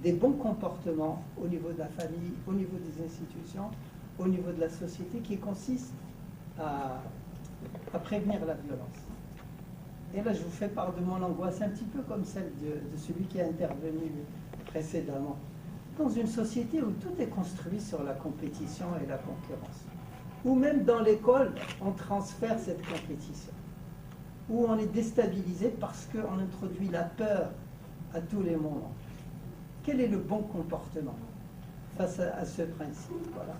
des bons comportements au niveau de la famille, au niveau des institutions, au niveau de la société, qui consistent à prévenir la violence. Et là, je vous fais part de mon angoisse, un petit peu comme celle de celui qui a intervenu précédemment. Dans une société où tout est construit sur la compétition et la concurrence, ou même dans l'école, on transfère cette compétition, où on est déstabilisé parce qu'on introduit la peur à tous les moments. Quel est le bon comportement face à ce principe? Voilà.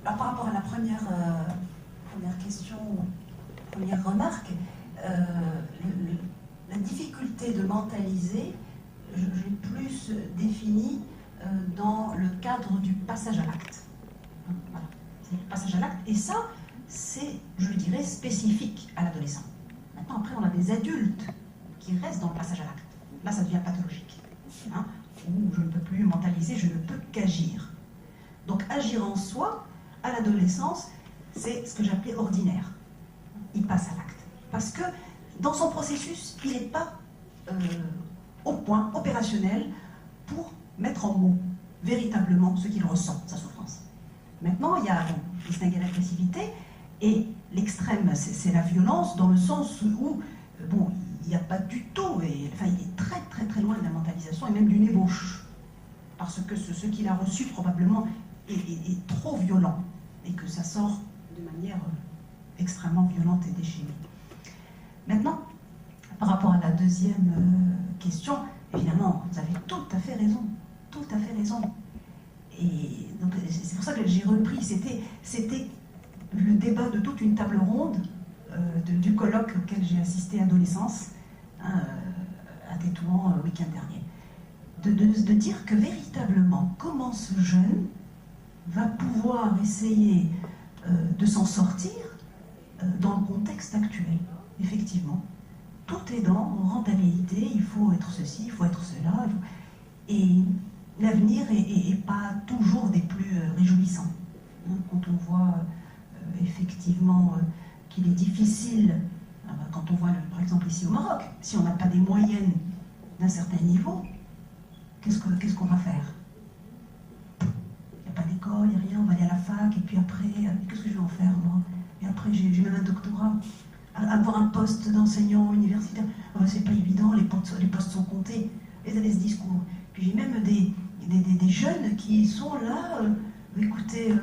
Alors, par rapport à la première question, première remarque, la difficulté de mentaliser, je l'ai plus définie dans le cadre du passage à l'acte. Voilà. C'est le passage à l'acte, et ça, c'est, je dirais, spécifique à l'adolescent. Maintenant, après, on a des adultes qui restent dans le passage à l'acte. Là, ça devient pathologique. Hein, où je ne peux plus mentaliser, je ne peux qu'agir. Donc, agir en soi, à l'adolescence, c'est ce que j'appelais ordinaire. Il passe à l'acte. Parce que, dans son processus, il n'est pas au point opérationnel pour mettre en mots véritablement ce qu'il ressent, sa souffrance. Maintenant, il y a distinguer l'agressivité, et l'extrême, c'est la violence, dans le sens où, bon, il n'y a pas du tout, enfin, il est très très très loin de la mentalisation, et même d'une ébauche. Parce que ce qu'il a reçu, probablement, est trop violent, et que ça sort de manière extrêmement violente et déchaînée. Maintenant, par rapport à la deuxième question, évidemment, vous avez tout à fait raison. Tout à fait raison. Et donc, c'est pour ça que j'ai repris. C'était le débat de toute une table ronde du colloque auquel j'ai assisté adolescence, à Tétouan le week-end dernier. De dire que véritablement, comment ce jeune va pouvoir essayer de s'en sortir dans le contexte actuel. Effectivement, tout est dans rentabilité, il faut être ceci, il faut être cela, et l'avenir n'est pas toujours des plus réjouissants. Quand on voit effectivement qu'il est difficile, quand on voit par exemple ici au Maroc, si on n'a pas des moyennes d'un certain niveau, qu'est-ce qu'on va faire? Il n'y a pas d'école, il n'y a rien, on va aller à la fac, et puis après, qu'est-ce que je vais en faire moi? Et après j'ai même un doctorat. Avoir un poste d'enseignant universitaire, c'est pas évident, les postes sont comptés, ils avaient ce discours. Puis j'ai même des jeunes qui sont là, écoutez,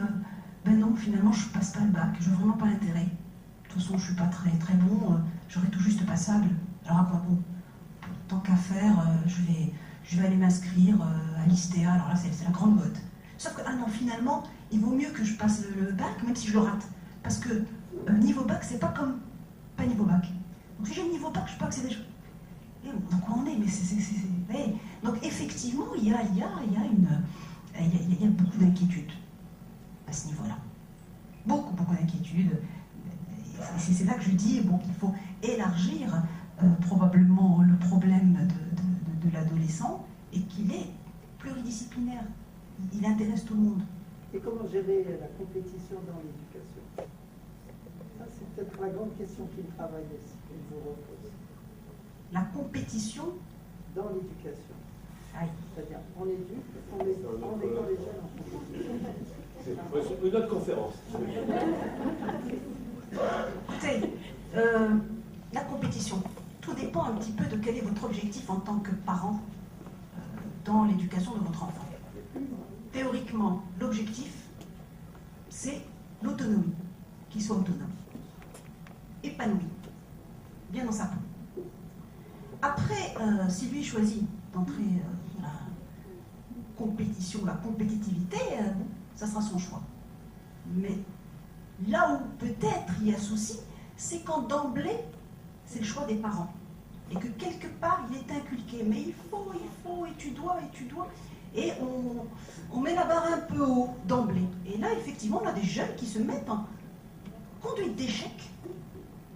ben non, finalement je passe pas le bac, je n'ai vraiment pas l'intérêt. De toute façon je suis pas très très bon, j'aurais tout juste passable. Alors à quoi bon? Tant qu'à faire, je vais aller m'inscrire à l'ISTEA, alors là c'est la grande mode. Sauf que, ah non, finalement, il vaut mieux que je passe le bac, même si je le rate. Parce que niveau bac, c'est pas comme pas niveau bac. Donc si j'ai le niveau bac, je peux accéder. Donc on en est, mais c'est. Donc effectivement, il y a beaucoup d'inquiétudes à ce niveau-là. Beaucoup d'inquiétudes. C'est là que je dis bon, qu'il faut élargir probablement le problème de l'adolescent, et qu'il est pluridisciplinaire. Il intéresse tout le monde. Et comment gérer la compétition dans l'éducation? Ça, c'est peut-être la grande question qu'il travaille aussi, qu'il vous repose. La compétition dans l'éducation. C'est-à-dire, on éduque, on met les jeunes en compétition. C'est une autre conférence. Écoutez, la compétition, tout dépend un petit peu de quel est votre objectif en tant que parent dans l'éducation de votre enfant. Théoriquement, l'objectif, c'est l'autonomie, qu'il soit autonome, épanoui, bien dans sa peau. Après, si lui choisit d'entrer dans la compétition, la compétitivité, ça sera son choix. Mais là où peut-être il y a souci, c'est quand d'emblée, c'est le choix des parents. Et que quelque part, il est inculqué. Mais il faut, et tu dois. Et on met la barre un peu haut d'emblée. Et là, effectivement, on a des jeunes qui se mettent en conduite d'échec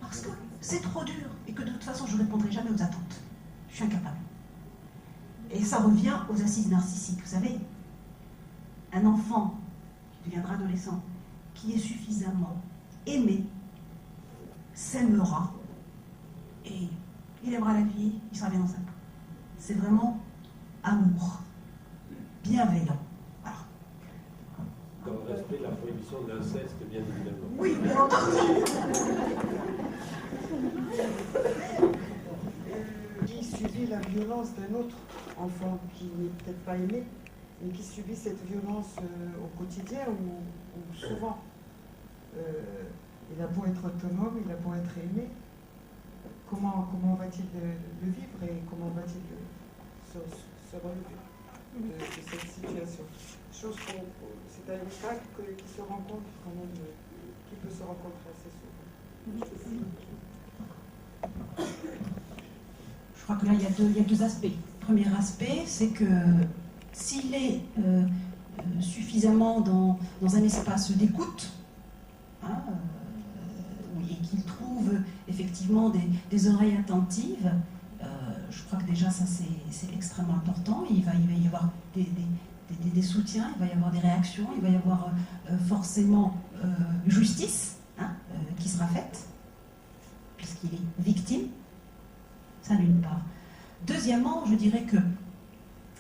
parce que c'est trop dur et que de toute façon, je ne répondrai jamais aux attentes. Je suis incapable. Et ça revient aux assises narcissiques. Vous savez, un enfant qui deviendra adolescent, qui est suffisamment aimé, s'aimera et il aimera la vie, il sera bien dans sa peau. C'est vraiment amour, bienveillant. Voilà. Dans le respect de la prohibition de l'inceste, bien évidemment. Oui, bien entendu. Qui subit la violence d'un autre enfant qui n'est peut-être pas aimé, mais qui subit cette violence au quotidien ou souvent. Il a beau être autonome, il a beau être aimé, comment va-t-il le vivre et comment va-t-il se relever de cette situation? C'est un cas qui se rencontre quand même, qui peut se rencontrer assez souvent. Je crois que là, il y a deux aspects. Le premier aspect, c'est que s'il est suffisamment dans un espace d'écoute, hein, et qu'il trouve effectivement des oreilles attentives, je crois que déjà ça c'est extrêmement important. Il va y avoir des soutiens, il va y avoir des réactions, il va y avoir forcément justice qui sera faite, puisqu'il est victime. Ça d'une part. Deuxièmement, je dirais que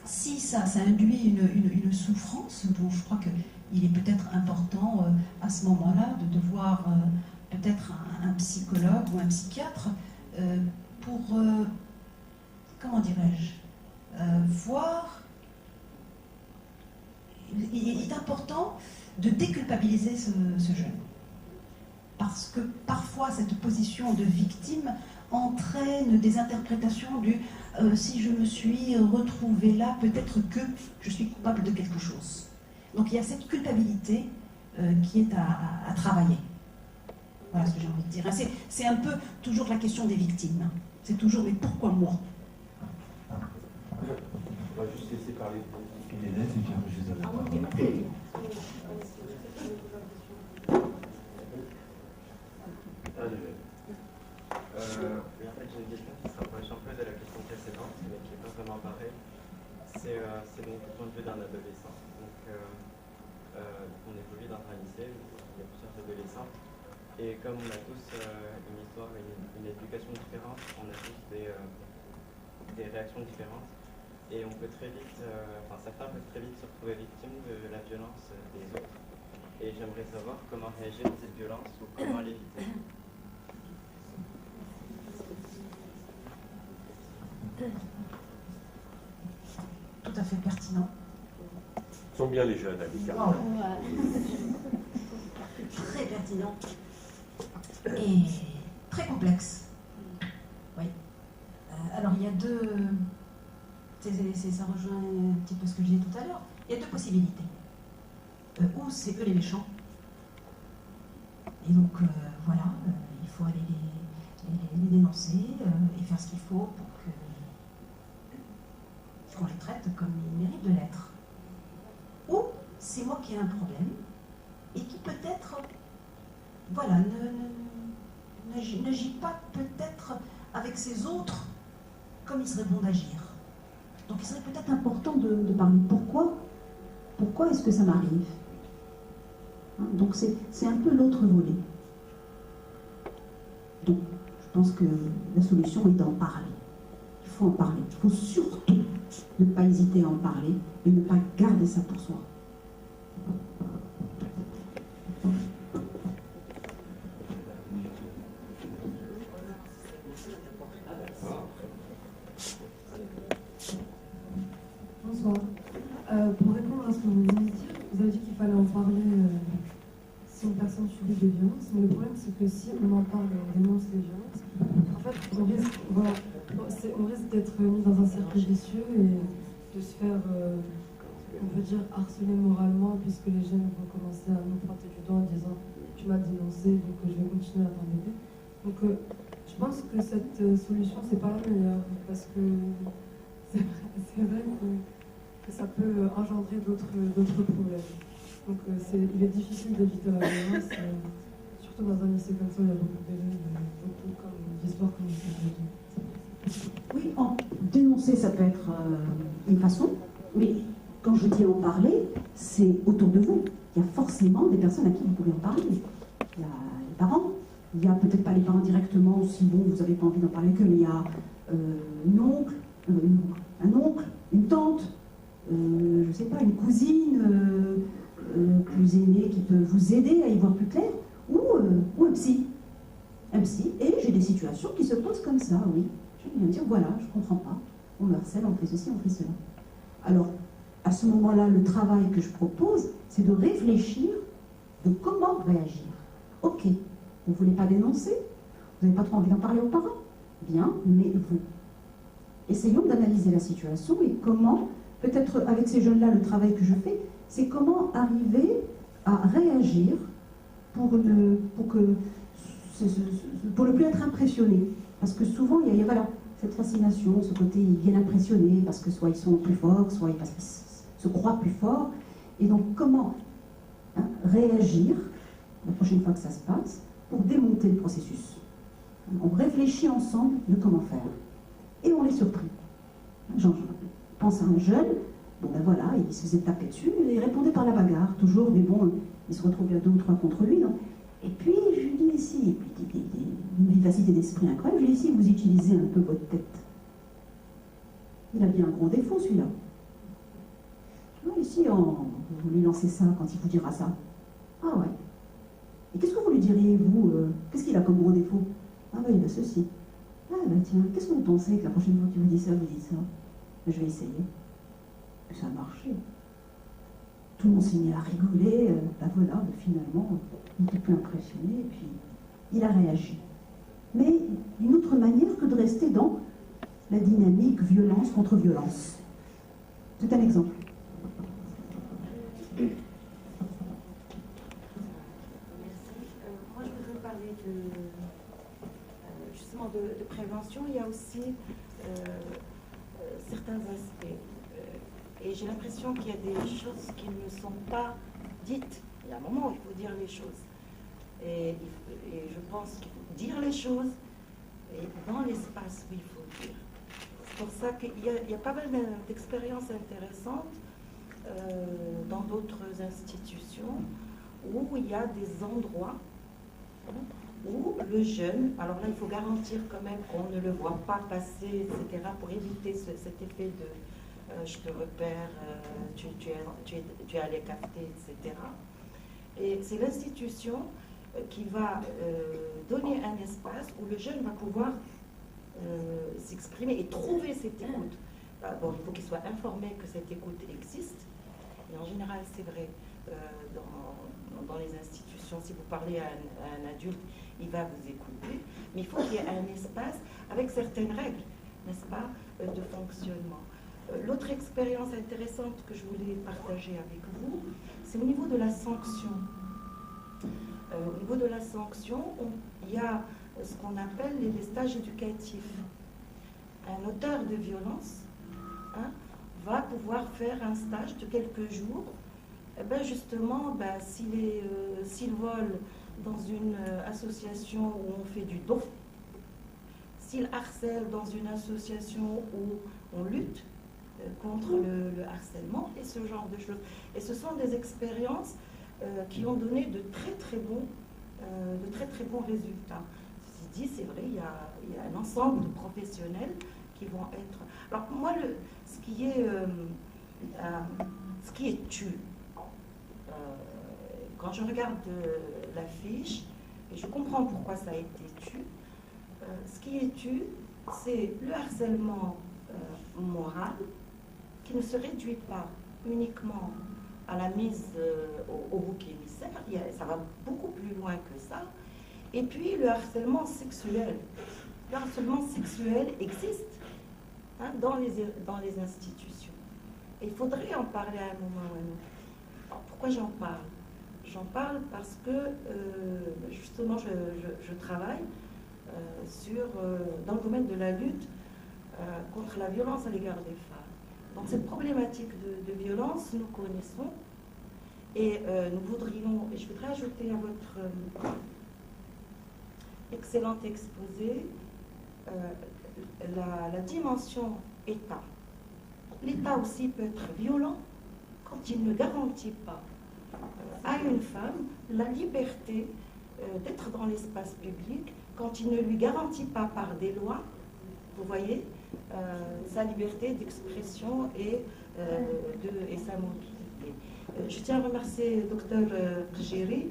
si ça induit une souffrance, dont je crois qu'il est peut-être important à ce moment-là de voir peut-être un psychologue ou un psychiatre pour, comment dirais-je, voir. Il est important de déculpabiliser ce jeune. Parce que parfois cette position de victime entraîne des interprétations du si je me suis retrouvée là, peut-être que je suis coupable de quelque chose. Donc il y a cette culpabilité qui est à travailler. Voilà ce que j'ai envie de dire. C'est un peu toujours la question des victimes. Hein. C'est toujours mais pourquoi moi? On va juste laisser parler. Il est net et puis après je les avais pas. Oui, en fait, j'ai une question qui se rapproche un peu de la question précédente, mais qui n'est pas vraiment pareille. C'est donc le point de vue d'un adolescent. Donc, on évolue dans un lycée où il y a plusieurs adolescents. Et comme on a tous une histoire, une éducation différente, on a tous des réactions différentes. Et on peut très vite, certains peuvent très vite se retrouver victimes de la violence des autres. Et j'aimerais savoir comment réagir à cette violence ou comment l'éviter. Tout à fait pertinent. Ils sont bien les jeunes, Annika. Wow. Très pertinent et très complexe. Oui. Alors il y a deux. Ça rejoint un petit peu ce que je disais tout à l'heure. Il y a deux possibilités. Ou c'est eux les méchants. Et donc voilà, il faut aller les dénoncer et faire ce qu'il faut pour qu'on les traite comme ils méritent de l'être. Ou c'est moi qui ai un problème et qui peut-être, voilà, n'agit pas peut-être avec ces autres comme il serait bon d'agir. Donc il serait peut-être important de parler. Pourquoi est-ce que ça m'arrive? Donc c'est un peu l'autre volet. Donc je pense que la solution est d'en parler. Il faut en parler. Il faut surtout ne pas hésiter à en parler et ne pas garder ça pour soi. Bonsoir. Pour répondre à ce que vous avez dit qu'il fallait en parler si une personne subit des violences, mais le problème c'est que si on en parle et on dénonce les violences, en fait on risque d'être mis dans un cercle vicieux et de se faire, on peut dire, harceler moralement, puisque les jeunes vont commencer à nous pointer du doigt en disant tu m'as dénoncé, donc je vais continuer à t'embêter. Donc je pense que cette solution c'est pas la meilleure, parce que c'est vrai que ça peut engendrer d'autres problèmes. Donc il est difficile d'éviter la violence, surtout dans un lycée comme ça, il y a beaucoup d'élèves, beaucoup d'histoires comme ça. Oui, dénoncer, ça peut être une façon, mais quand je dis en parler, c'est autour de vous. Il y a forcément des personnes à qui vous pouvez en parler. Il y a les parents, il y a peut-être pas les parents directement, si bon, vous n'avez pas envie d'en parler avec eux, mais il y a un oncle, une tante, je ne sais pas, une cousine plus aînée qui peut vous aider à y voir plus clair, ou un psy. Un psy, et j'ai des situations qui se posent comme ça, oui. Je viens me dire, voilà, je ne comprends pas, on me harcèle, on fait ceci, on fait cela. Alors, à ce moment-là, le travail que je propose, c'est de réfléchir de comment réagir. Ok, vous ne voulez pas dénoncer, vous n'avez pas trop envie d'en parler aux parents. Bien, mais vous. Essayons d'analyser la situation et comment, peut-être avec ces jeunes-là, le travail que je fais, c'est comment arriver à réagir pour ne plus être impressionné. Parce que souvent, il y a voilà, cette fascination, ce côté, ils viennent impressionner parce que soit ils sont plus forts, soit parce qu'ils se croient plus forts. Et donc, comment réagir la prochaine fois que ça se passe pour démonter le processus. On réfléchit ensemble de comment faire. Et on est surpris. Je pense à un jeune, bon ben voilà, il se faisait taper dessus, il répondait par la bagarre, toujours, mais bon, il se retrouvait à 2 ou 3 contre lui. Donc. Et puis, je lui dis ici, et puis une vivacité d'esprit incroyable, je lui dis ici, vous utilisez un peu votre tête. Il a bien un gros défaut, celui-là. Ici, vous lui lancez ça quand il vous dira ça. Ah ouais. Et qu'est-ce que vous lui diriez, vous qu'est-ce qu'il a comme gros défaut? Ah ben, il a ceci. Ah ben tiens, qu'est-ce que vous pensez que la prochaine fois qu'il vous dit ça, vous dites ça? Ben, je vais essayer. Et ça a marché. Tout le monde s'est mis à rigoler. Ben voilà, finalement, il n'était plus impressionné, et puis il a réagi. Mais d'une autre manière que de rester dans la dynamique violence contre violence. C'est un exemple. Moi, je voudrais parler justement de prévention. Il y a aussi certains aspects. Et j'ai l'impression qu'il y a des choses qui ne sont pas dites. Il y a un moment où il faut dire les choses. Et je pense qu'il faut dire les choses et dans l'espace où il faut dire. C'est pour ça qu'il y a pas mal d'expériences intéressantes dans d'autres institutions où il y a des endroits où le jeune, alors là il faut garantir quand même qu'on ne le voit pas passer, etc., pour éviter cet effet de je te repère, tu es allé capter, etc. Et c'est l'institution qui va donner un espace où le jeune va pouvoir s'exprimer et trouver cette écoute. Bon, il faut qu'il soit informé que cette écoute existe. Et en général, c'est vrai, dans les institutions, si vous parlez à un adulte, il va vous écouter. Mais il faut qu'il y ait un espace avec certaines règles, n'est-ce pas, de fonctionnement. L'autre expérience intéressante que je voulais partager avec vous, c'est au niveau de la sanction. Au niveau de la sanction, il y a ce qu'on appelle les stages éducatifs. Un auteur de violence va pouvoir faire un stage de quelques jours. Et ben justement, s'il vole dans une association où on fait du don, s'il harcèle dans une association où on lutte contre le harcèlement et ce genre de choses. Et ce sont des expériences qui ont donné de très très bons résultats. Ceci dit, c'est vrai, il y a un ensemble de professionnels qui vont être... Alors moi, ce qui est tu, quand je regarde l'affiche, et je comprends pourquoi ça a été tu, ce qui est tu, c'est le harcèlement moral qui ne se réduit pas uniquement à la mise au bouc émissaire, ça va beaucoup plus loin que ça. Et puis le harcèlement sexuel. Le harcèlement sexuel existe dans les institutions. Et il faudrait en parler à un moment ou à un autre. Alors, pourquoi j'en parle? J'en parle parce que justement je travaille dans le domaine de la lutte contre la violence à l'égard des femmes. Donc cette problématique de violence, nous connaissons et je voudrais ajouter à votre excellent exposé la dimension État. L'État aussi peut être violent quand il ne garantit pas à une femme la liberté d'être dans l'espace public, quand il ne lui garantit pas par des lois vous voyez, sa liberté d'expression et sa mobilité. Je tiens à remercier le docteur Rgeri